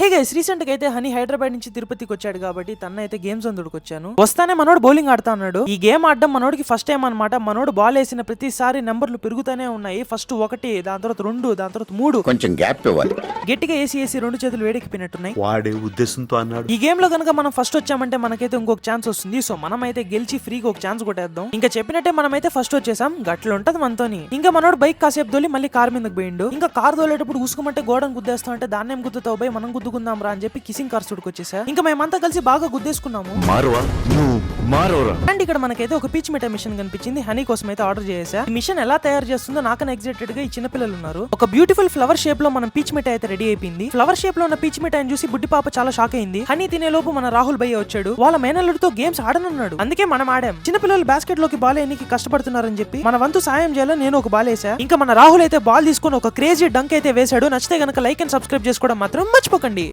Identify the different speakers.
Speaker 1: Hey guys, recent గా అయితే honey Hyderabad నుంచి తిరుపతికి వచ్చాడు కాబట్టి తనైతే గేమ్స్ అందుకు వచ్చాను. వస్తానే మనోడు బౌలింగ్ ఆడుతా అన్నాడు. ఈ గేమ్ ఆడడం మనోడికి ఫస్ట్ టైం అనమాట. మనోడు బాల్ వేసిన ప్రతిసారి నెంబర్లు పెరుగుతూనే ఉన్నాయి. ఫస్ట్ 1, దాని తర్వాత 2, దాని తర్వాత 3.
Speaker 2: కొంచెం గ్యాప్ ఇవ్వాలి.
Speaker 1: గట్టిగా ఏసి 2 చేతులు వేడెక్కిపోయినట్టున్నాయి.
Speaker 3: వాడే ఉద్దేశంతో అన్నాడు.
Speaker 1: ఈ గేమ్ లో కనుక మనం ఫస్ట్ వచ్చామంటే మనకైతే ఇంకొక ఛాన్స్ వస్తుంది. సో మనం అయితే గెలిచి ఫ్రీగా ఒక ఛాన్స్ కొట్టేద్దాం. ఇంకా చెప్పినట్టే మనమైతే ఫస్ట్ వచ్చేసాం. గట్లు ఉంటది మనతోని. ఇంకా మనోడు బైక్ కాసేపు దోలి మళ్ళీ కార్ మీదకి పోయిండు. ఇంకా కార్ దోలేటప్పుడు ఉసుకుమంటే గోడను గుద్దేస్తాం అంటే దాన్ని ఏం గుద్దుతావు బై, మనం గుద్దుకుందాం రా అని చెప్పి కిసింగ్ కార్ సుడికి వచ్చేసా. ఇంకా మేమంతా కలిసి బాగా గుద్దేసుకున్నాము. అండ్ ఇక్కడ మనకైతే ఒక పీచ్ మిఠాయి మిషన్ కనిపించింది. హనీ కోసం అయితే ఆర్డర్ చేసా. ఈ మిషన్ ఎలా తయారు చేస్తుందో నాకన్నా ఎగ్జైటెడ్ గా ఈ చిన్న పిల్లలు ఉన్నారు. ఒక బ్యూటిఫుల్ ఫ్లవర్ షేప్ లో మనం పీచ్ మిఠాయి అయితే రెడీ అయిపోయింది. ఫ్లవర్ షేప్ లో ఉన్న పీచ్ మిఠాయిని చూసి బుడ్డి పాప చాలా షాక్ అయింది. హనీ తినే లోపు మన రాహుల్ భయ్య వచ్చాడు. వాళ్ళ మేనల్లుడితో గేమ్స్ ఆడనున్నాడు. అందుకే మనం ఆడాం. చిన్న పిల్లలు బాస్కెట్ లోకి బాల్ ఎన్నికి కష్టపడుతున్నారని చెప్పి మన వంతు సాయం చేయాలని నేను ఒక బాల్ వేసా. ఇంకా మన రాహుల్ అయితే బాల్ తీసుకుని ఒక క్రేజీ డంక్ అయితే వేశాడు. నచ్చితే గనక లైక్ అండ్ సబ్స్క్రైబ్ చేసుకోవడం మాత్రం మర్చిపోకండి.